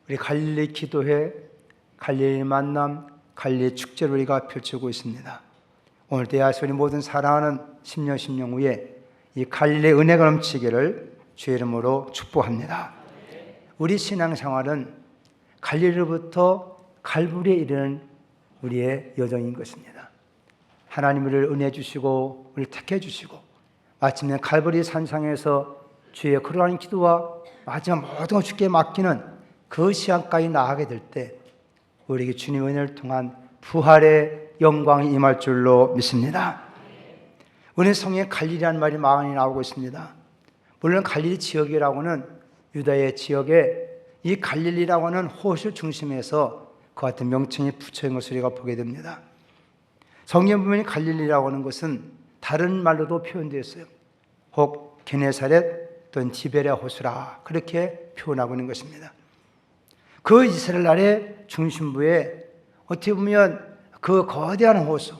우리 갈릴리 기도회, 갈릴리 만남, 갈릴리 축제를 우리가 펼치고 있습니다. 오늘 대하시니 모든 사랑하는 심령 후에 이 갈릴리 은혜가 넘치기를 주의 이름으로 축복합니다. 우리 신앙생활은 갈릴리로부터 갈보리에 이르는 우리의 여정인 것입니다. 하나님 우리를 은혜 주시고 우리를 택해 주시고 마침내 갈보리 산상에서 주의 그러한 기도와 마지막 모든 걸 주께 맡기는 그 시간까지 나아가게 될 때 우리에게 주님의 은혜를 통한 부활의 영광이 임할 줄로 믿습니다. 은혜 성경에 갈릴리라는 말이 많이 나오고 있습니다. 물론 갈릴리 지역이라고는 유다의 지역에 이 갈릴리라고 하는 호수 중심에서 그 같은 명칭이 붙여진 것을 우리가 보게 됩니다. 성경 보면 갈릴리라고 하는 것은 다른 말로도 표현되어 있어요. 혹 게네사렛 또는 디베랴 호수라 그렇게 표현하고 있는 것입니다. 그 이스라엘 나라의 중심부에 어떻게 보면 그 거대한 호수,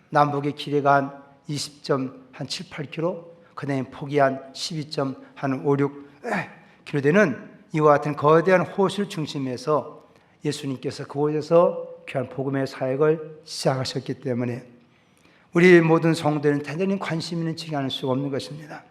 남북의 길이가 한 20.7, 8km, 그 다음에 폭이 한 12.56km 되는 이와 같은 거대한 호수를 중심해서 예수님께서 그곳에서 귀한 복음의 사역을 시작하셨기 때문에 우리 모든 성도는 대단히 관심 있는 척이 않을 수가 없는 것입니다.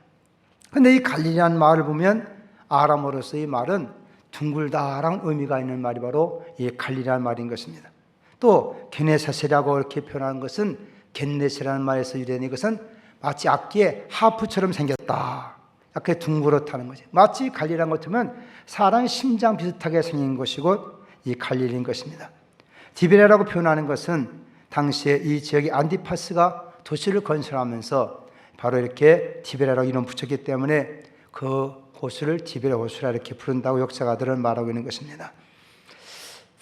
그런데 이 갈릴리라는 말을 보면 아람어로서 이 말은 둥글다라는 의미가 있는 말이 바로 이 갈릴리라는 말인 것입니다. 또 게네사렛이라고 이렇게 표현하는 것은 겟넷이라는 말에서 유래된 이것은 마치 악기의 하프처럼 생겼다. 약간 둥그렇다는 거지. 마치 갈릴리라는 것처럼 사람 심장 비슷하게 생긴 것이고 이 갈릴리인 것입니다. 디베랴라고 표현하는 것은 당시에 이 지역의 안디파스가 도시를 건설하면서 바로 이렇게 디베랴라고 이름 붙였기 때문에 그 호수를 디베랴 호수라 이렇게 부른다고 역사가들은 말하고 있는 것입니다.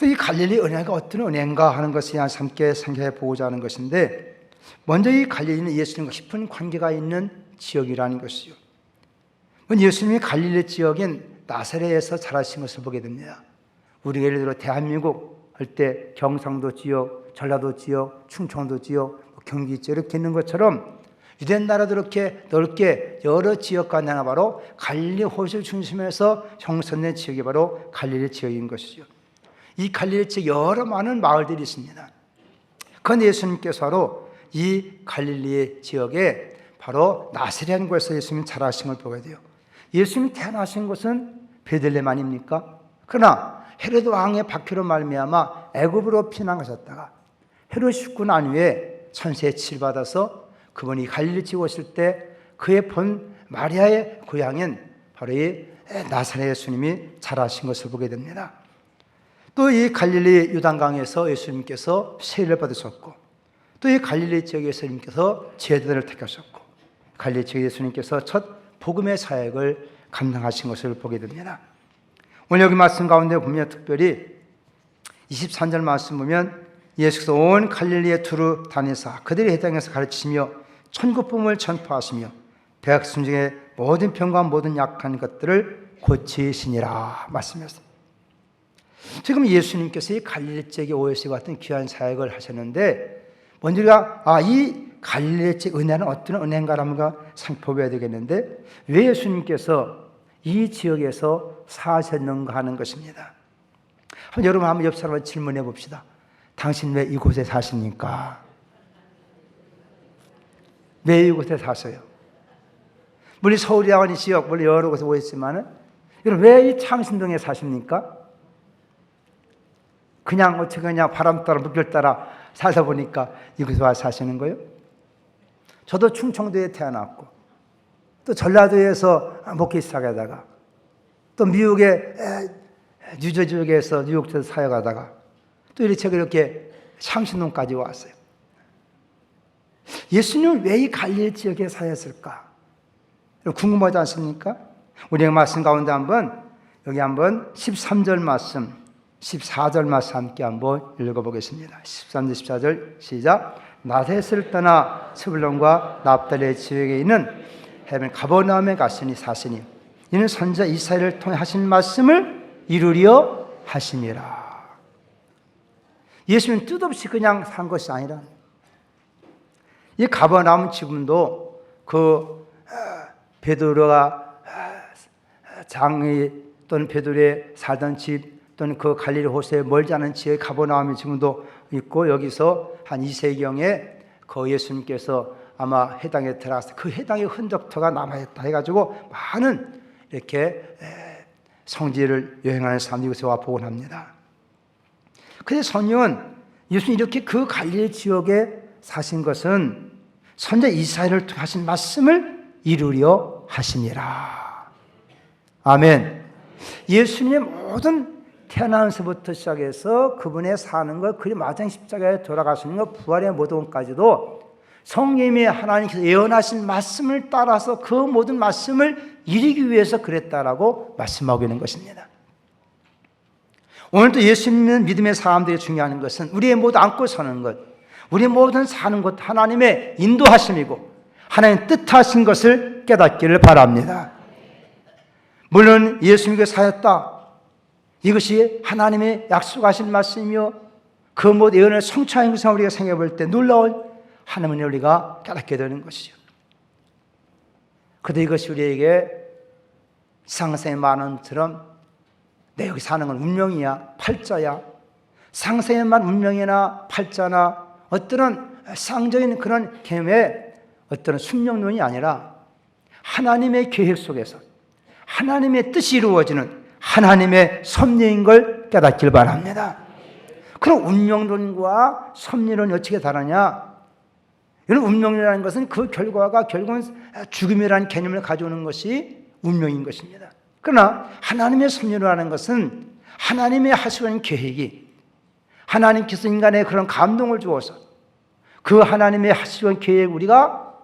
이 갈릴리 은혜가 어떤 은혜인가 하는 것을 함께 생각해 보고자 하는 것인데, 먼저 이 갈릴리는 예수님과 깊은 관계가 있는 지역이라는 것이죠. 예수님이 갈릴리 지역인 나사렛에서 자라신 것을 보게 됩니다. 우리가 예를 들어 대한민국 할 때 경상도 지역, 전라도 지역, 충청도 지역, 경기 지역 이렇게 있는 것처럼 유대인 나라도 이렇게 넓게 여러 지역과 나눠 바로 갈릴리 호수를 중심해서 형성된 지역이 바로 갈릴리 지역인 것이죠. 이 갈릴리 지역 여러 많은 마을들이 있습니다. 그런데 예수님께서 바로 이 갈릴리 지역에 바로 나사렛이라는 곳에서 예수님이 자라신 걸 보게 돼요. 예수님이 태어나신 곳은 베들레헴 아닙니까? 그러나 헤로드 왕의 박해로 말미암아 애굽으로 피난가셨다가 헤롯 죽고 난 후에 천세에 치료받아서 그분이 갈릴리 지역에 오실 때 그의 본 마리아의 고향인 바로 이 나사렛 예수님이 자라신 것을 보게 됩니다. 또 이 갈릴리 요단강에서 예수님께서 세례를 받으셨고, 또 이 갈릴리 지역에서 예수님께서 제자들을 택하셨고, 갈릴리 지역에 예수님께서 첫 복음의 사역을 감당하신 것을 보게 됩니다. 오늘 여기 말씀 가운데 보면 특별히 23절 말씀 보면 예수께서 온 갈릴리에 두루 다니사 그들의 해당에서 가르치시며 천국복음을 전파하시며 백성 중에 모든 병과 모든 약한 것들을 고치시니라 말씀하셨습니다. 지금 예수님께서 이 갈릴리 지역의 오해시 같은 귀한 사역을 하셨는데, 먼저 우리가 이 갈릴리 지역 은혜는 어떤 은혜인가를 살펴봐야 되겠는데, 왜 예수님께서 이 지역에서 사셨는가 하는 것입니다. 여러분 한번 옆 사람을 질문해 봅시다. 당신 왜 이곳에 사십니까? 왜 이곳에 사세요? 물론 서울이라는 이 지역, 물론 여러 곳에 오셨지만은 왜 이 창신동에 사십니까? 그냥 어떻게 그냥 바람 따라 물결 따라 살다 보니까 이곳에 와서 사시는 거예요? 저도 충청도에 태어났고, 또 전라도에서 목회 시작하다가, 또 미국의 뉴저지 지역에서 뉴욕에서 사역하다가, 또 이렇게 창신동까지 왔어요. 예수님은 왜 이 갈릴리 지역에 사셨을까? 궁금하지 않습니까? 우리가 말씀 가운데 여기 13절 말씀, 14절 말씀 함께 한번 읽어보겠습니다. 13절, 14절 시작. 나사렛을 떠나 스불론과 납달리의 지역에 있는 헤벤 가버나움에 갔으니 사시니 이는 선지자 이사야를 통해 하신 말씀을 이루려 하심이라. 예수님은 뜻없이 그냥 산 것이 아니라, 이 가버나움 지금도 그 베드로가 장이 또는 베드로에 살던 집, 또는 그 갈릴리 호수에 멀지 않은 지역에 가버나움이 지금도 있고, 여기서 한 2세경에 그 예수님께서 아마 해당에 들어가서 그 해당의 흔적터가 남아있다 해가지고 많은 이렇게 성지를 여행하는 사람들이 이곳에 와 보곤 합니다. 그런데 성령은 예수님이 이렇게 그 갈릴리 지역에 사신 것은 선자 이사야를 통해 하신 말씀을 이루려 하심이라. 아멘. 예수님의 모든 태어나면서부터 시작해서 그분의 사는 것, 그리고 마지막 십자가에 돌아가시는 것, 부활의 모든까지도 성령님이 하나님께서 예언하신 말씀을 따라서 그 모든 말씀을 이루기 위해서 그랬다라고 말씀하고 있는 것입니다. 오늘도 예수님은 믿음의 사람들이 중요한 것은 우리의 모두 안고 서는 것, 우리의 모든 사는 것 하나님의 인도하심이고 하나님 뜻하신 것을 깨닫기를 바랍니다. 물론 예수님께 사였다, 이것이 하나님의 약속하신 말씀이며 그 모든 예언을 성취하는 것을 우리가 생각해 볼 때 놀라운 하나님의 우리가 깨닫게 되는 것이죠. 그런데 이것이 우리에게 상생의 만원처럼 내 여기 사는 건 운명이야, 팔자야, 상생에만 운명이나 팔자나 어떤 상적인 그런 개념의 어떤 숙명론이 아니라 하나님의 계획 속에서 하나님의 뜻이 이루어지는 하나님의 섭리인 걸 깨닫길 바랍니다. 그럼 운명론과 섭리론이 어떻게 다르냐? 이런 운명이라는 것은 그 결과가 결국은 죽음이라는 개념을 가져오는 것이 운명인 것입니다. 그러나 하나님의 섭리라는 것은 하나님의 하시는 계획이 하나님께서 인간의 그런 감동을 주어서 그 하나님의 하시는 계획 우리가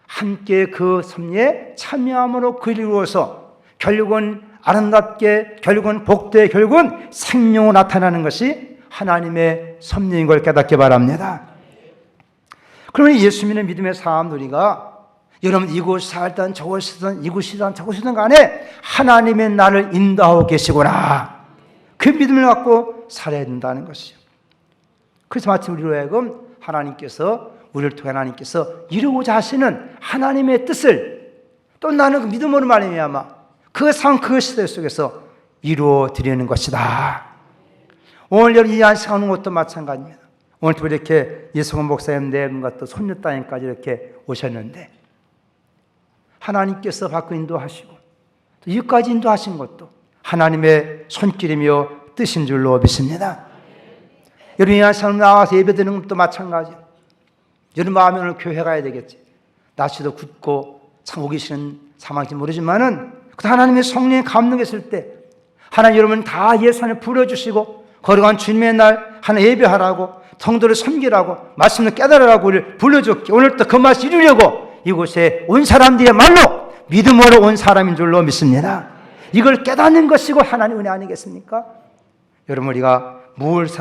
함께 그 섭리에 참여함으로 그를 이루어서 결국은 아름답게, 결국은 복되게, 결국은 생명으로 나타나는 것이 하나님의 섭리인 걸 깨닫기 바랍니다. 그러면 예수 믿는 믿음의 사람들이가 여러분 이곳 살던 저곳이든 이곳이든 저곳이든 간에 하나님의 나를 인도하고 계시구나, 그 믿음을 갖고 살아야 된다는 것이죠. 그래서 마치 우리로 하여금 하나님께서 우리를 통해 하나님께서 이루고자 하시는 하나님의 뜻을 또 나는 그 믿음으로 말미암아 그 상황 그 시대 속에서 이루어 드리는 것이다. 오늘 여러분 이 안식 하는 것도 마찬가지입니다. 오늘도 이렇게 예성원 목사님 네 분과 또 손녀 따님까지 이렇게 오셨는데 하나님께서 밖으로 인도하시고 또 이까지 인도하신 것도 하나님의 손길이며 뜻인 줄로 믿습니다. 여러분 이 안식 나와서 예배드리는 것도 마찬가지예요. 여러분 마음에 오늘 교회 가야 되겠지. 날씨도 굽고 참 오기 싫은 상황인지 모르지만은 하나님의 성령의 감동이 있을 때 하나님 여러분 다 예수 안에 불러주시고 거룩한 주님의 날 하나 예배하라고 성도를 섬기라고 말씀을 깨달으라고 우리를 불러줬기 오늘 또 그 말씀 이루려고 이곳에 온 사람들의 말로 믿음으로 온 사람인 줄로 믿습니다. 이걸 깨닫는 것이고 하나님의 은혜 아니겠습니까? 여러분 우리가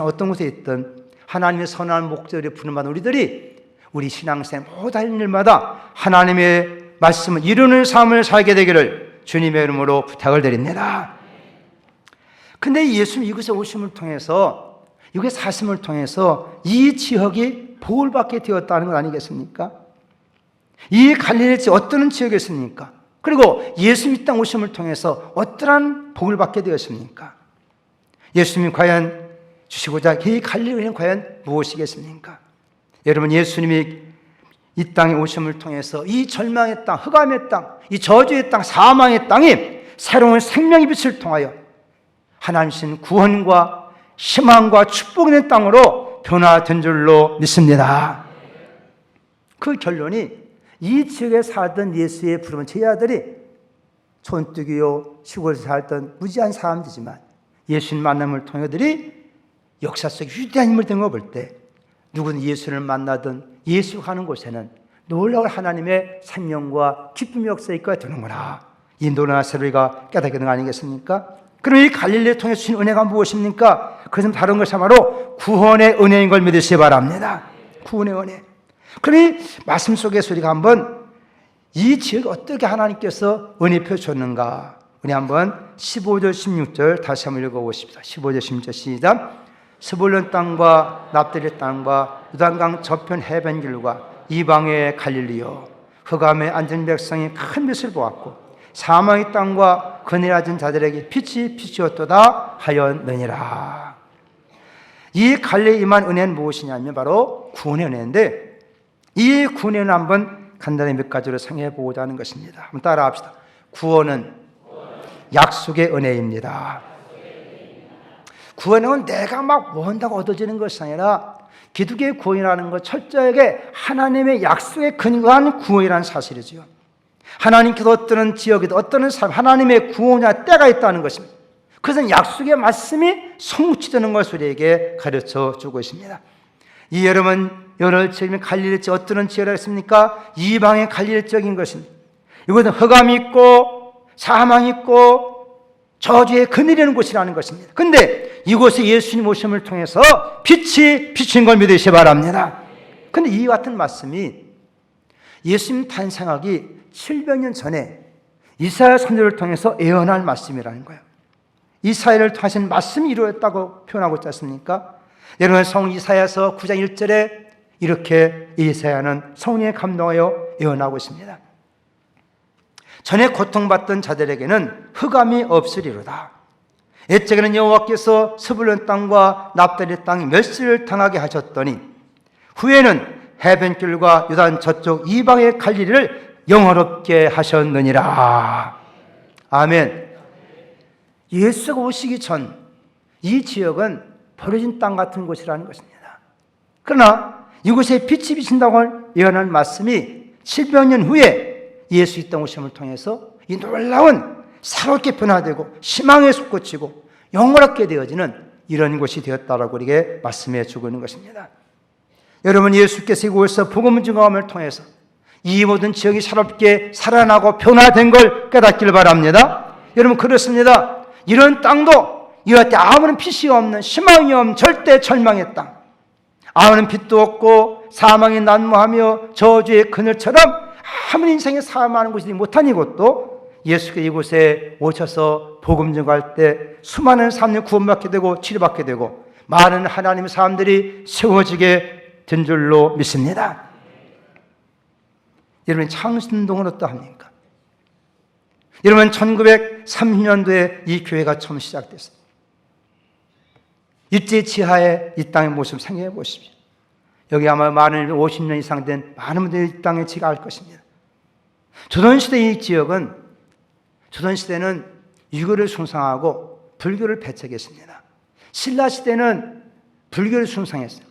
어떤 곳에 있든 하나님의 선한 목소리를 부름받는 우리들이 우리 신앙생활 모든 일마다 하나님의 말씀을 이루는 삶을 살게 되기를 주님의 이름으로 부탁을 드립니다. 근데 예수님 이곳에 오심을 통해서 이곳에 사심을 통해서 이 지역이 복을 받게 되었다는 것 아니겠습니까? 이 갈릴리 어떤 지역이었습니까? 그리고 예수님 이 땅 오심을 통해서 어떠한 복을 받게 되었습니까? 예수님이 과연 주시고자 이 갈릴리는 과연 무엇이겠습니까? 여러분 예수님이 이 땅에 오심을 통해서 이 절망의 땅, 흑암의 땅, 이 저주의 땅, 사망의 땅이 새로운 생명의 빛을 통하여 하나님신 구원과 희망과 축복이 있는 땅으로 변화된 줄로 믿습니다. 그 결론이 이 지역에 살던 예수의 부름은 제자들이 촌뜨기요 시골에서 살던 무지한 사람들이지만 예수님 만남을 통해 그들이 역사 속 위대한 인물이 된 걸 볼 때 누구는 예수를 만나든 예수가 가는 곳에는 놀라운 하나님의 생명과 기쁨의 역사가 있게 되는구나. 이 놀라운 사실을 우리가 깨닫게 되는 거 아니겠습니까? 그럼 이 갈릴리를 통해 주신 은혜가 무엇입니까? 그것은 다른 것이 바로 구원의 은혜인 걸 믿으시기 바랍니다. 구원의 은혜. 그럼 이 말씀 속에서 우리가 한번 이 지역에 어떻게 하나님께서 은혜 펴주셨는가 우리 한번 15절 16절 다시 한번 읽어보십시다. 15절 16절 시작. 스불론 땅과 납달리 땅과 요단강 저편 해변길과 이방의 갈릴리요 흑암에 앉은 백성이 큰 빛을 보았고 사망의 땅과 그네를 가진 자들에게 빛이 빛이었도다 하였느니라. 이 갈릴리에 임한 은혜는 무엇이냐면 바로 구원의 은혜인데, 이 구원의 은혜는 한번 간단히 몇 가지로 생각해 보고자 하는 것입니다. 한번 따라 합시다. 구원은 약속의 은혜입니다. 구원은 내가 막 원한다고 얻어지는 것이 아니라 기독교의 구원이라는 것, 철저하게 하나님의 약속에 근거한 구원이라는 사실이지요. 하나님께서 어떤 지역에도 어떤 사람, 하나님의 구원의 때가 있다는 것입니다. 그것은 약속의 말씀이 성취되는 것을 우리에게 가르쳐 주고 있습니다. 이 여러분, 여러 지역이면 갈릴리 지역, 어떤 지역이라고 했습니까? 이방의 갈릴리 지역인 것입니다. 이것은 흑암이 있고 사망이 있고 저주의 그늘이라는 곳이라는 것입니다. 그런데 이곳에 예수님 오심을 통해서 빛이 비친 걸 믿으시기 바랍니다. 그런데 이 같은 말씀이 예수님 탄생하기 700년 전에 이사야 선지자를 통해서 예언할 말씀이라는 거예요. 이사야를 통하신 말씀이 이루어졌다고 표현하고 있지 않습니까? 여러분, 성 이사야서 9장 1절에 이렇게 이사야는 성령에 감동하여 예언하고 있습니다. 전에 고통받던 자들에게는 흑암이 없으리로다. 옛적에는 여호와께서 스불론 땅과 납달리 땅이 멸시를 당하게 하셨더니 후에는 해변길과 요단 저쪽 이방의 갈릴리를 영화롭게 하셨느니라. 아멘. 예수가 오시기 전 이 지역은 버려진 땅 같은 곳이라는 것입니다. 그러나 이곳에 빛이 비친다고 예언한 말씀이 700년 후에 예수 이 땅 오심을 통해서 이 놀라운 새롭게 변화되고 희망에 솟구치고 영원하게 되어지는 이런 곳이 되었다라고 우리에게 말씀해 주고 있는 것입니다. 여러분, 예수께서 이곳에서 복음 증거함을 통해서 이 모든 지역이 새롭게 살아나고 변화된 걸 깨닫기를 바랍니다. 여러분, 그렇습니다. 이런 땅도 이와 때 아무런 빛이 없는, 희망이 없는 절대 절망의 땅, 아무런 빛도 없고 사망이 난무하며 저주의 그늘처럼 아무리 인생에 사망하는 곳이 못한 이곳도 예수께서 이곳에 오셔서 복음 전할 때 수많은 사람들이 구원받게 되고 치료받게 되고 많은 하나님의 사람들이 세워지게 된 줄로 믿습니다. 여러분, 창신운동은 어떠합니까? 여러분, 1930년도에 이 교회가 처음 시작됐습니다. 일제 지하에 이 땅의 모습 생각해 보십시오. 여기 아마 많은 50년 이상 된 많은 분들이 이 땅에 지가 알 것입니다. 조선시대 이 지역은, 조선시대는 유교를 숭상하고 불교를 배척했습니다. 신라시대는 불교를 숭상했어요.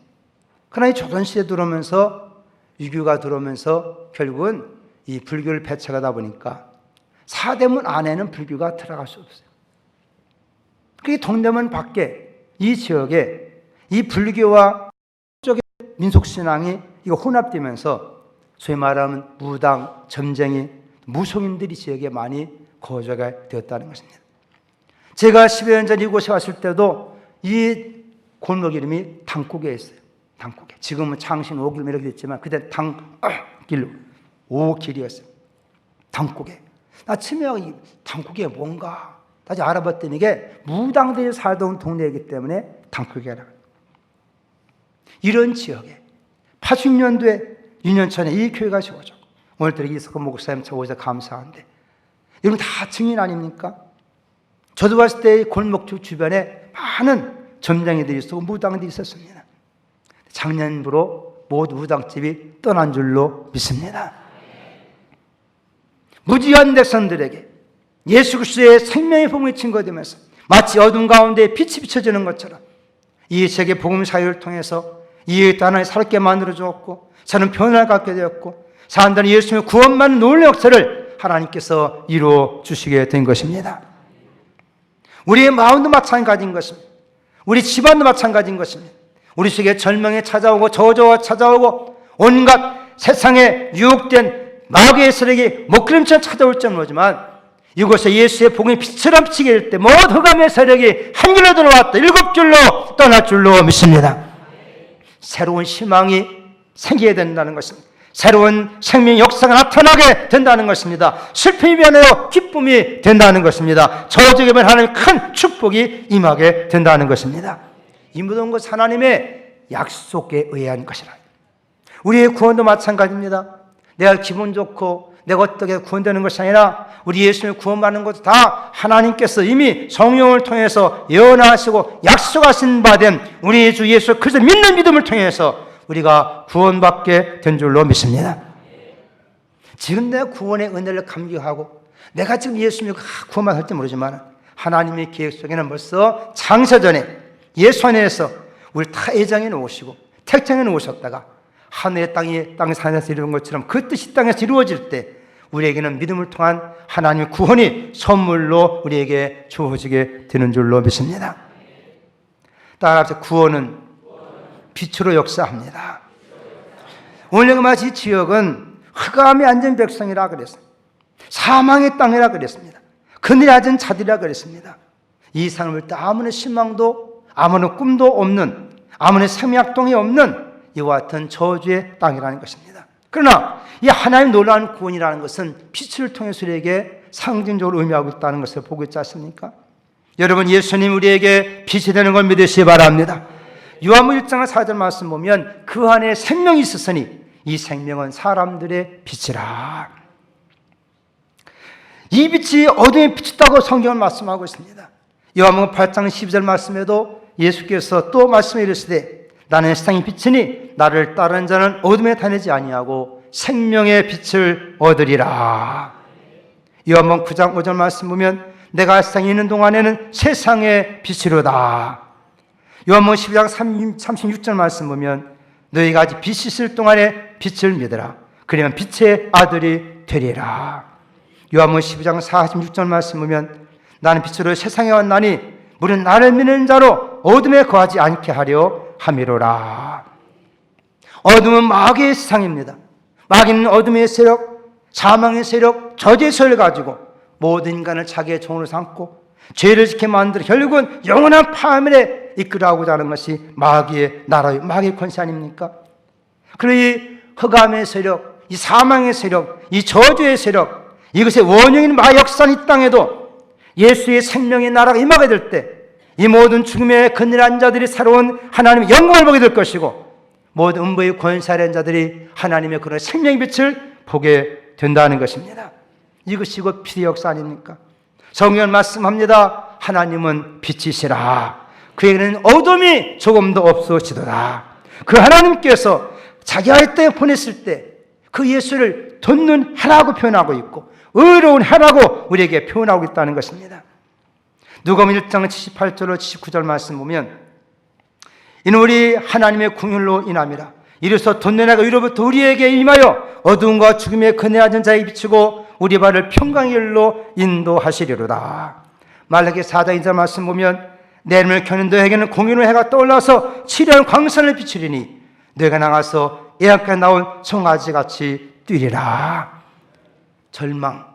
그러나 이 조선시대 들어오면서 유교가 들어오면서 결국은 이 불교를 배척하다 보니까 사대문 안에는 불교가 들어갈 수 없어요. 그게 동대문 밖에 이 지역에 이 불교와 쪽의 민속신앙이 이거 혼합되면서 소위 말하면 무당, 점쟁이, 무속인들이 지역에 많이 거주가 되었다는 것입니다. 제가 10여 년 전 이곳에 왔을 때도 이 골목 이름이 당국에였어요. 당국에. 지금은 창신 5길 이렇게 됐지만 그때 당길로 5길이었어요. 당국에. 나 처음에 당국에 뭔가 다시 알아봤더니 이게 무당들이 살던 동네이기 때문에 당국이라고. 이런 지역에 80년도에 2년 전에 이 교회가 세워졌고 오늘 들이 이석훈 목사님 오셔서 감사한데 여러분 다 증인 아닙니까? 저도 봤을 때 골목주 주변에 많은 점쟁이들이 있었고 무당들이 있었습니다. 작년부로 모두 무당집이 떠난 줄로 믿습니다. 무지한 백성들에게 예수 그리스도의 생명의 복음이 증거되면서 마치 어둠 가운데 빛이 비춰지는 것처럼 이 세계 복음 사역을 통해서 이 하나님 살게 만들어 주었고 사는 변화를 갖게 되었고 사람들은 예수님의 구원받는 놀라운 역사를 하나님께서 이루어 주시게 된 것입니다. 우리의 마음도 마찬가지인 것입니다. 우리 집안도 마찬가지인 것입니다. 우리 속에 절망이 찾아오고 저주가 찾아오고 온갖 세상에 유혹된 마귀의 세력이 먹구름처럼 찾아올지 모르지만 이곳에 예수의 복음이 빛처럼 비치게 될 때 모든 흑암의 세력이 한 줄로 들어왔다. 7줄로 떠날 줄로 믿습니다. 새로운 희망이 생기게 된다는 것입니다. 새로운 생명 역사가 나타나게 된다는 것입니다. 슬픔이 변하여 기쁨이 된다는 것입니다. 저주에 하나님의 큰 축복이 임하게 된다는 것입니다. 이 모든 것 하나님의 약속에 의한 것이라. 우리의 구원도 마찬가지입니다. 내가 기분 좋고 내가 어떻게 구원되는 것이 아니라 우리 예수님을 구원받는 것도 다 하나님께서 이미 성령을 통해서 예언하시고 약속하신 바 된 우리 주 예수 그리스도 믿는 믿음을 통해서 우리가 구원받게 된 줄로 믿습니다. 지금 내 구원의 은혜를 감격하고 내가 지금 예수님을 구원받을지 모르지만 하나님의 계획 속에는 벌써 장세전에 예수 안에서 우리 다 예정해 놓으시고 택정해 놓으셨다가 하늘의 땅이 산에서 이루는 것처럼 그 뜻이 땅에서 이루어질 때 우리에게는 믿음을 통한 하나님의 구원이 선물로 우리에게 주어지게 되는 줄로 믿습니다. 따라서 구원은 빛으로 역사합니다. 오늘 이 지역은 흑암에 앉은 백성이라 그랬어요. 사망의 땅이라 그랬습니다. 그늘에 앉은 자들이라 그랬습니다. 이 삶을 볼 때 아무런 희망도 아무런 꿈도 없는 아무런 생명동이 없는 이와 같은 저주의 땅이라는 것입니다. 그러나 이 하나님의 놀라운 구원이라는 것은 빛을 통해서 우리에게 상징적으로 의미하고 있다는 것을 보고 있지 않습니까? 여러분, 예수님 우리에게 빛이 되는 걸 믿으시기 바랍니다. 요한복음 1장 4절 말씀 보면 그 안에 생명이 있었으니 이 생명은 사람들의 빛이라. 이 빛이 어둠에 비쳤다고 성경은 말씀하고 있습니다. 요한복음 8장 12절 말씀에도 예수께서 또 말씀해 이르시되 나는 세상의 빛이니 나를 따르는 자는 어둠에 다니지 아니하고 생명의 빛을 얻으리라. 요한복음 9장 5절 말씀 보면 내가 세상에 있는 동안에는 세상의 빛이로다. 요한복음 12장 36절 말씀 보면 너희가 아직 빛이 있을 동안에 빛을 믿으라. 그러면 빛의 아들이 되리라. 요한복음 12장 46절 말씀 보면 나는 빛으로 세상에 왔나니 무릇 나를 믿는 자로 어둠에 거하지 않게 하려 함이로라. 어둠은 마귀의 세상입니다. 마귀는 어둠의 세력, 사망의 세력, 저주의 세력을 가지고 모든 인간을 자기의 종으로 삼고 죄를 짓게 만들어 결국은 영원한 파멸에 이끌어가고자 하는 것이 마귀의 나라요, 마귀의 권세 아닙니까? 그리고 이 흑암의 세력, 이 사망의 세력, 이 저주의 세력, 이것의 원흉인 마귀 역사는 이 땅에도 예수의 생명의 나라가 임하게 될 때 이 모든 죽음의 그늘에 앉은 자들이 새로운 하나님의 영광을 보게 될 것이고 모든 음부의 권세 아래 앉은 자들이 하나님의 그런 생명의 빛을 보게 된다는 것입니다. 이것이 곧 빛의 역사 아닙니까? 성경은 말씀합니다. 하나님은 빛이시라. 그에게는 어둠이 조금도 없으시더라. 그 하나님께서 자기 아이 때 보냈을 때 그 예수를 돕는 해라고 표현하고 있고 의로운 해라고 우리에게 표현하고 있다는 것입니다. 누가복음 1장 78절로 79절 말씀 보면 이는 우리 하나님의 긍휼로 인함이라. 이로써 돕는 해가 위로부터 우리에게 임하여 어두움과 죽음의 그늘에 앉은 자에게 비추고 우리 발을 평강의 길로 인도하시리로다. 말라기 4장 2절 말씀 보면 내 이름을 켜는 너에게는 공의로운 해가 떠올라서 치료한 광선을 비추리니 너희가 나가서 예약에 나온 송아지같이 뛰리라. 절망,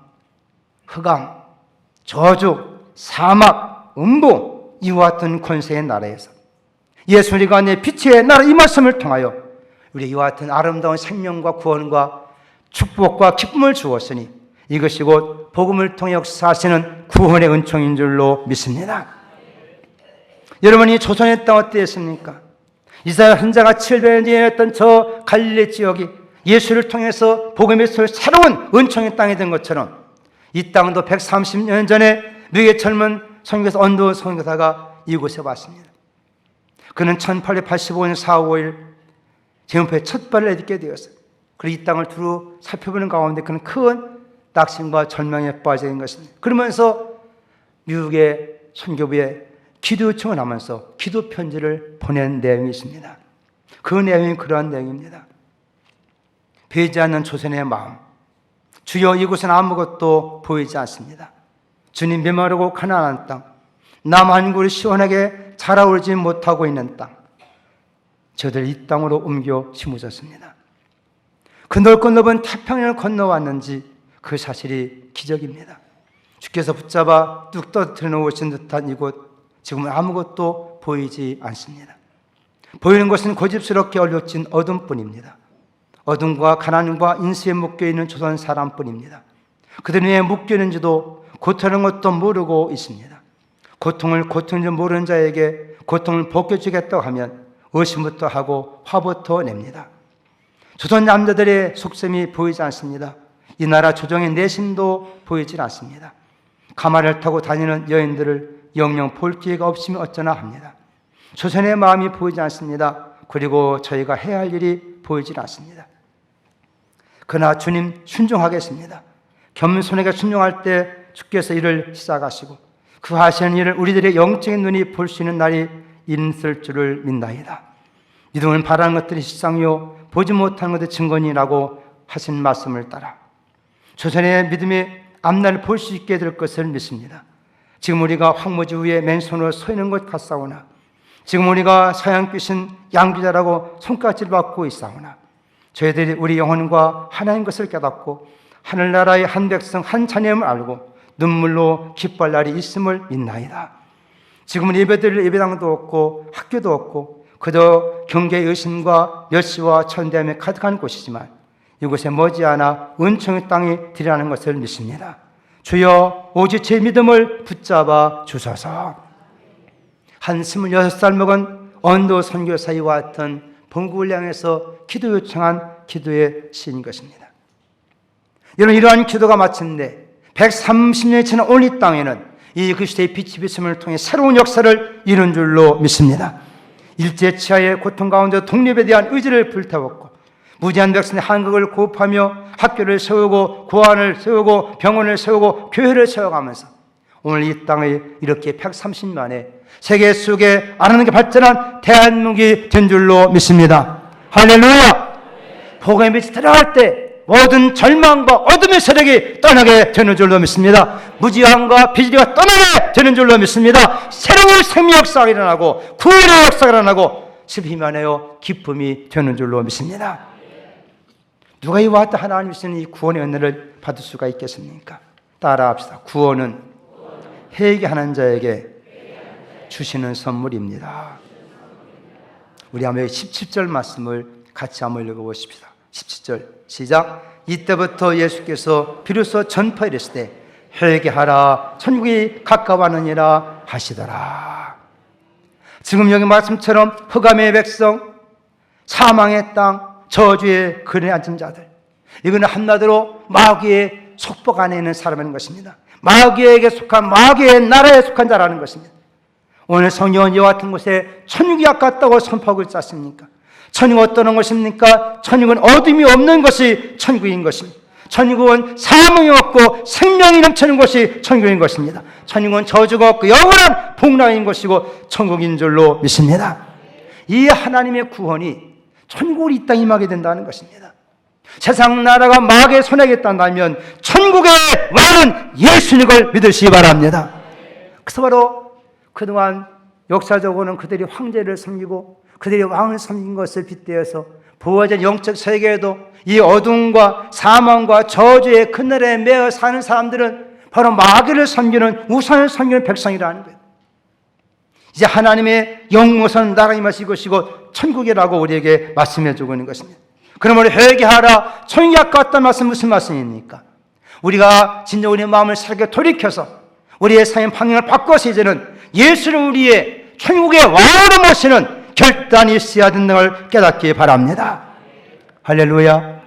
흑암, 저주, 사막, 음부 이와 같은 권세의 나라에서 예수님과 내 빛의 나라 이 말씀을 통하여 우리 이와 같은 아름다운 생명과 구원과 축복과 기쁨을 주었으니 이것이 곧 복음을 통해 역사하시는 구원의 은총인 줄로 믿습니다. 여러분, 이 조선의 땅 어땠습니까? 이스라엘 한 자가 700년 전에 했던 저 갈릴리 지역이 예수를 통해서 복음의 새로운 은총의 땅이 된 것처럼 이 땅도 130년 전에 미국의 젊은 선교사 언더 선교사가 이곳에 왔습니다. 그는 1885년 4월 5일 제문포에 첫 발을 내딛게 되었어요. 그리고 이 땅을 두루 살펴보는 가운데 그는 큰 낙심과 절망에 빠져 있는 것입니다. 그러면서 미국의 선교부에 기도 요청을 하면서 기도 편지를 보낸 내용이 있습니다. 그 내용이 그러한 내용입니다. 배지 않는 조선의 마음. 주여, 이곳은 아무것도 보이지 않습니다. 주님, 메마르고 가난한 땅, 남한굴이 시원하게 자라오지 못하고 있는 땅, 저들 이 땅으로 옮겨 심으셨습니다. 그 넓고 넓은 태평양을 건너왔는지 그 사실이 기적입니다. 주께서 붙잡아 뚝 떠들어 놓으신 듯한 이곳, 지금은 아무것도 보이지 않습니다. 보이는 것은 고집스럽게 얼룩진 어둠뿐입니다. 어둠과 가난과 인수에 묶여있는 조선 사람뿐입니다. 그들은 왜 묶여있는지도 고통하는 것도 모르고 있습니다. 고통을 고통인지 모르는 자에게 고통을 벗겨주겠다고 하면 의심부터 하고 화부터 냅니다. 조선 남자들의 속셈이 보이지 않습니다. 이 나라 조정의 내심도 보이질 않습니다. 가마를 타고 다니는 여인들을 영영 볼 기회가 없으면 어쩌나 합니다. 조선의 마음이 보이지 않습니다. 그리고 저희가 해야 할 일이 보이질 않습니다. 그러나 주님 순종하겠습니다. 겸손하게 순종할 때 주께서 일을 시작하시고 그 하시는 일을 우리들의 영적인 눈이 볼 수 있는 날이 있을 줄을 믿나이다. 믿음은 바라는 것들이 실상이요 보지 못하는 것들이 증거니라고 하신 말씀을 따라 조선의 믿음의 앞날을 볼 수 있게 될 것을 믿습니다. 지금 우리가 황무지 위에 맨손으로 서 있는 것 같사오나, 지금 우리가 서양 귀신 양귀자라고 손가락질 받고 있사오나, 저희들이 우리 영혼과 하나인 것을 깨닫고 하늘나라의 한 백성 한 자녀임을 알고 눈물로 기뻐할 날이 있음을 믿나이다. 지금은 예배드릴 예배당도 없고 학교도 없고 그저 경계의 의심과 멸시와 천대함에 가득한 곳이지만 이곳에 머지않아 은총의 땅이 되리라는 것을 믿습니다. 주여 오직 제 믿음을 붙잡아 주소서. 한 26살 먹은 언도 선교사이와 같은 본국을 향해서 기도 요청한 기도의 시인 것입니다. 여러분, 이러한 기도가 마침내 130년이 지난 오늘 이 땅에는 이 그리스도의 빛이 비심을 통해 새로운 역사를 이룬 줄로 믿습니다. 일제치하의 고통 가운데 독립에 대한 의지를 불태웠고 무지한 백성의 한국을 고집하며 학교를 세우고 고아원을 세우고 병원을 세우고 교회를 세워가면서 오늘 이 땅에 이렇게 130년 만에 세계 속에 아름답게 발전한 대한민국이 된 줄로 믿습니다. 할렐루야! 복음의 빛이 들어갈 때 모든 절망과 어둠의 세력이 떠나게 되는 줄로 믿습니다. 무지함과 비리가 떠나게 되는 줄로 믿습니다. 새로운 생명 역사가 일어나고 구원의 역사가 일어나고 슬픔이 많아요 기쁨이 되는 줄로 믿습니다. 누가 이와 같은 하나님이시는 이 구원의 은혜를 받을 수가 있겠습니까? 따라합시다. 구원은 회개하는 자에게 주시는 선물입니다. 우리 한번 17절 말씀을 같이 한번 읽어보십시다. 17절 시작. 이때부터 예수께서 비로소 전파이르시되 회개하라 천국이 가까워하느니라 하시더라. 지금 여기 말씀처럼 흑암의 백성, 사망의 땅, 저주의 근에 앉은 자들, 이거는 한마디로 마귀의 속복 안에 있는 사람인 것입니다. 마귀에게 속한, 마귀의 나라에 속한 자라는 것입니다. 오늘 성경은 이와 같은 곳에 천국이 가깝다고 선포하고 있지 않습니까? 천국은 어떤 것입니까? 천국은 어둠이 없는 것이 천국인 것입니다. 천국은 사망이 없고 생명이 넘치는 것이 천국인 것입니다. 천국은 저주가 없고 영원한 복락인 것이고 천국인 줄로 믿습니다. 이 하나님의 구원이 천국을 이 땅에 임하게 된다는 것입니다. 세상 나라가 마귀의 손에 있다면 천국의 왕은 예수님을 믿으시기 바랍니다. 그래서 바로 그동안 역사적으로는 그들이 황제를 섬기고 그들이 왕을 섬긴 것을 빗대어서 부어진 영적 세계에도 이 어둠과 사망과 저주의 그늘에 매어 사는 사람들은 바로 마귀를 섬기는 우상을 섬기는 백성이라는 거예요. 이제 하나님의 영원한 나라가 임하실 것이고 천국이라고 우리에게 말씀해 주고 있는 것입니다. 그러므로 회개하라 천국이 가까웠다는 말씀 무슨 말씀입니까? 우리가 진짜 우리의 마음을 새롭게 돌이켜서 우리의 삶의 방향을 바꿔서 이제는 예수를 우리의 천국의 왕으로 모시는 결단이 있어야 된다는 걸 깨닫기 바랍니다. 할렐루야.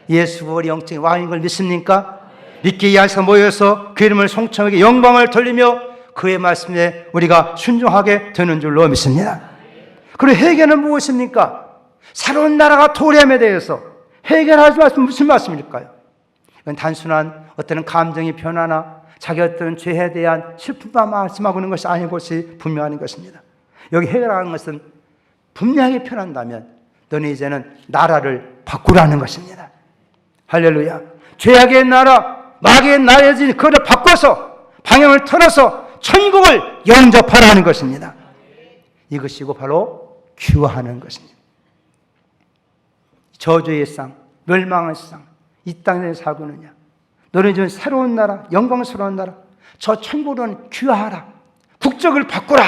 예수가 우리 영적인 왕인 걸 믿습니까? 믿기 위해서 모여서 그 이름을 송축하게 영광을 돌리며 그의 말씀에 우리가 순종하게 되는 줄로 믿습니다. 그리고 회개는 무엇입니까? 새로운 나라가 도래함에 대해서 회개하지 말씀 무슨 말씀일까요? 이건 단순한 어떤 감정의 변화나 자기 어떤 죄에 대한 슬픔만 말씀하고 있는 것이 아닌 것이 분명한 것입니다. 여기 회개라는 것은 분명하게 표현한다면 너는 이제는 나라를 바꾸라는 것입니다. 할렐루야. 죄악의 나라, 마귀의 나라지 그걸 바꿔서 방향을 틀어서 천국을 영접하라는 것입니다. 이것이고 바로 귀화하는 것입니다. 저주의 상, 멸망의 상, 이 땅에 살고 있느냐? 너는 이제 새로운 나라, 영광스러운 나라, 저 천국은 귀화하라. 국적을 바꾸라.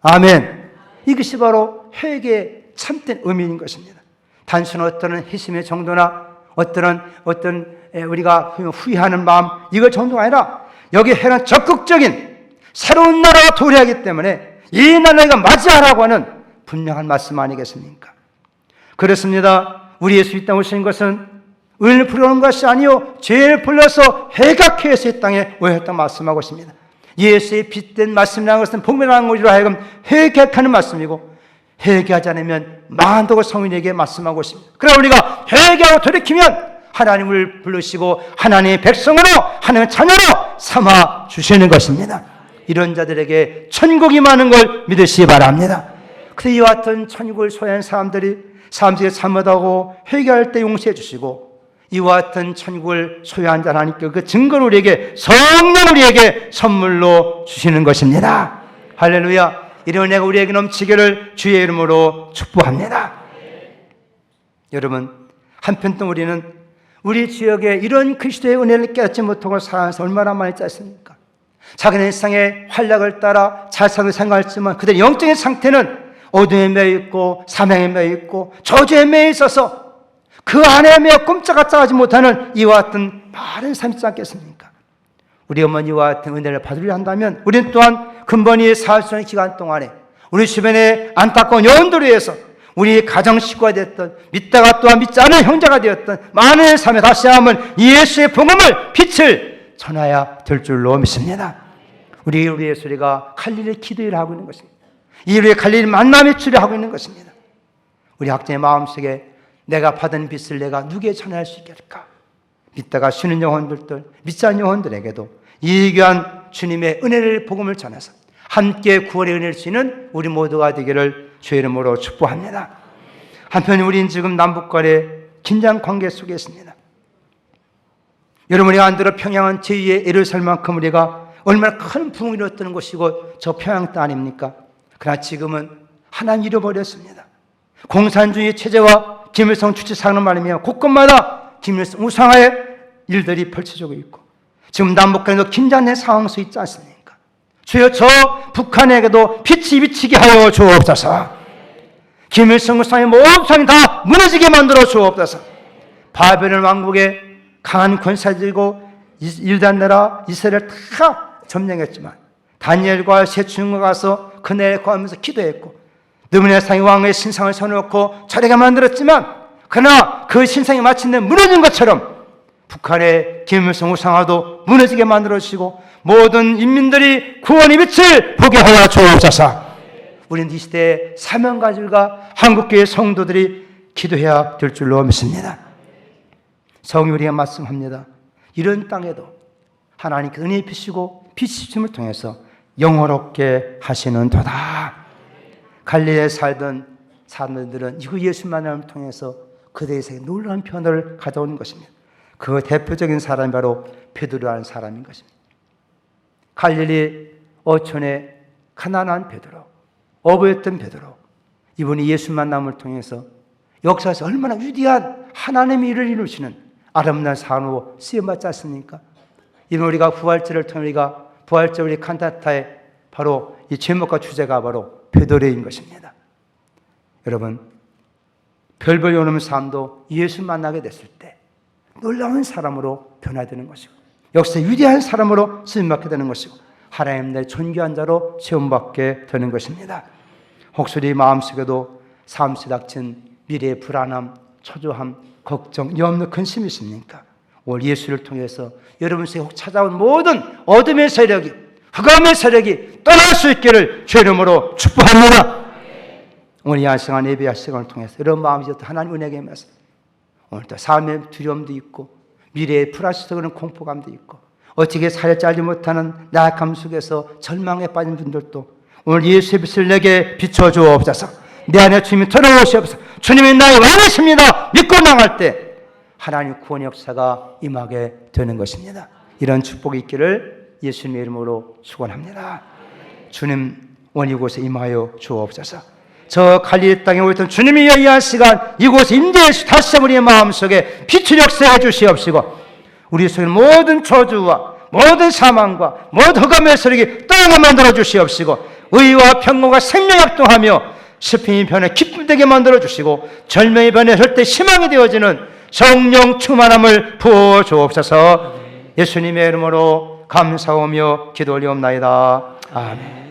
아멘. 이것이 바로 회개의 참된 의미인 것입니다. 단순 어떤 희심의 정도나 어떤 우리가 후회하는 마음 이거 정도가 아니라 여기 해는 적극적인 새로운 나라가 도래하기 때문에 이 나라가 맞이하라고 하는 분명한 말씀 아니겠습니까? 그렇습니다. 우리 예수 이 땅에 오신 것은 의인을 부르는 것이 아니요 죄를 불러서 해각해 해서 이 땅에 오셨다 말씀하고 있습니다. 예수의 빛된 말씀이라는 것은 복음이라는 것으로 하여금 회개하는 말씀이고, 회개하지 않으면 망한다고 성인에게 말씀하고 있습니다. 그러나 우리가 회개하고 돌이키면 하나님을 부르시고 하나님의 백성으로, 하나님의 자녀로 삼아 주시는 것입니다. 이런 자들에게 천국이 많은 걸 믿으시기 바랍니다. 그래서 이와 같은 천국을 소유한 사람들이 삶 속에 잘못하고 회개할 때 용서해 주시고, 이와 같은 천국을 소유한 자 하나님께 그 증거를 우리에게, 성령 우리에게 선물로 주시는 것입니다. 할렐루야. 이런 은혜가 우리에게 넘치기를 주의 이름으로 축복합니다. 여러분, 한편또 우리는 우리 지역에 이런 그리스도의 은혜를 깨닫지 못하고 살아서 얼마나 많이 짰습니까? 자기네 세상의 활락을 따라 잘 사는 생각했지만 그들의 영적인 상태는 어둠에 매여 있고 사명에 매여 있고 저주에 매여 있어서 그 안에 매여 꼼짝도 하지 못하는 이와 같은 많은 삶이 있지 않겠습니까? 우리 어머니와 같은 은혜를 받으려 한다면 우리는 또한 근본이 살 수 있는 기간 동안에 우리 주변의 안타까운 영혼들을 위해서 우리 가정 식구가 되었던, 믿다가 또한 믿지 않은 형제가 되었던 많은 삶에 다시 한번 예수의 복음을, 빛을 전해야 될 줄로 믿습니다. 우리의 소리가 갈릴리 기도를 하고 있는 것입니다. 우리의 갈릴리 만남의 주를 하고 있는 것입니다. 우리 각자의 마음속에 내가 받은 빛을 내가 누구에 전할 수 있겠을까? 믿다가 쉬는 영혼들들, 믿지 않는 영혼들에게도 이 귀한 주님의 은혜를, 복음을 전해서 함께 구원의 은혜를 주시는 우리 모두가 되기를 주의 이름으로 축복합니다. 한편 우리는 지금 남북 간의 긴장 관계 속에 있습니다. 여러분이 안들어 평양은 제2의 예루살렘만큼 우리가 얼마나 큰 부흥을 이뤘던 곳이고 저 평양 땅 아닙니까? 그러나 지금은 하나님 잃어버렸습니다. 공산주의 체제와 김일성 주체상을 말이며 곳곳마다 김일성 우상화의 일들이 펼쳐지고 있고 지금 남북간에도 긴장된 상황 속에 있지 않습니까? 주여 저 북한에게도 빛이 비치게 하여 주옵소서. 김일성 우상의 모든 우상이 다 무너지게 만들어 주옵소서. 바벨론 왕국의 강한 권사들이고 유다 나라 이스라엘 다 점령했지만 다니엘과 세 주인공 가서 그네에 거하면서 기도했고 느부갓네살 왕의 신상을 세워놓고 절하게 만들었지만 그러나 그 신상이 마침내 무너진 것처럼 북한의 김일성 우상화도 무너지게 만들어주시고 모든 인민들이 구원의 빛을 보게 하여 주옵소서. 우리는 이 시대의 사명가들과 한국교회 성도들이 기도해야 될 줄로 믿습니다. 성경이 우리가 말씀합니다. 이런 땅에도 하나님께서 은혜의 빛이고 빛이심을 통해서 영원롭게 하시는 도다. 갈릴리에 살던 사람들은 이거 예수 만남을 통해서 그들의 세상에 놀라운 변화를 가져오는 것입니다. 그 대표적인 사람이 바로 베드로라는 사람인 것입니다. 갈릴리 어촌의 가난한 베드로, 어부였던 베드로, 이분이 예수 만남을 통해서 역사에서 얼마나 위대한 하나님의 일을 이루시는 아름다운 사람으로 쓰여받지 않습니까? 이번 우리가 부활절을 통해 우리가 부활절 우리 칸타타의 바로 이 제목과 주제가 바로 베드로인 것입니다. 여러분, 별별 요놈의 삶도 예수 만나게 됐을 때 놀라운 사람으로 변화되는 것이고 역사의 위대한 사람으로 쓰임받게 되는 것이고 하나님 내 존귀한 자로 체험받게 되는 것입니다. 혹시 우리 마음속에도 삶 속에 닥친 미래의 불안함, 초조함, 걱정, 염려, 근심이 있습니까? 오늘 예수를 통해서 여러분 속에 혹 찾아온 모든 어둠의 세력이, 흑암의 세력이 떠날 수 있기를 주의 이름으로 축복합니다. 오늘 이 시간 예배의 시간을 통해서 여러분 마음이 하나님 은혜에 임해서 오늘도 삶의 두려움도 있고 미래의 불확실성은 공포감도 있고 어떻게 살을 짜지 못하는 나약함 속에서 절망에 빠진 분들도 오늘 예수의 빛을 내게 비춰주옵소서. 내 안에 주님이 들어오시옵소서. 주님이 나의 왕이십니다. 믿고 나갈 때 하나님 구원의 역사가 임하게 되는 것입니다. 이런 축복이 있기를 예수님의 이름으로 축원합니다. 주님 오늘 이곳에 임하여 주옵소서. 저 갈릴리 땅에 오셨던 주님이 여기한 시간 이곳에 임재해 다시 우리의 마음속에 빛을 역사해 주시옵시고 우리 속에 모든 저주와 모든 사망과 모든 흑암의 세력이 떠나게 만들어 주시옵시고 의와 평강과 생명이 합동하며 슬픔이 변해 기쁨 되게 만들어 주시고 절망이 변해 절대 희망이 되어지는 성령 충만함을 부어 주옵소서. 예수님의 이름으로 감사하며 기도 올리옵나이다. 아멘.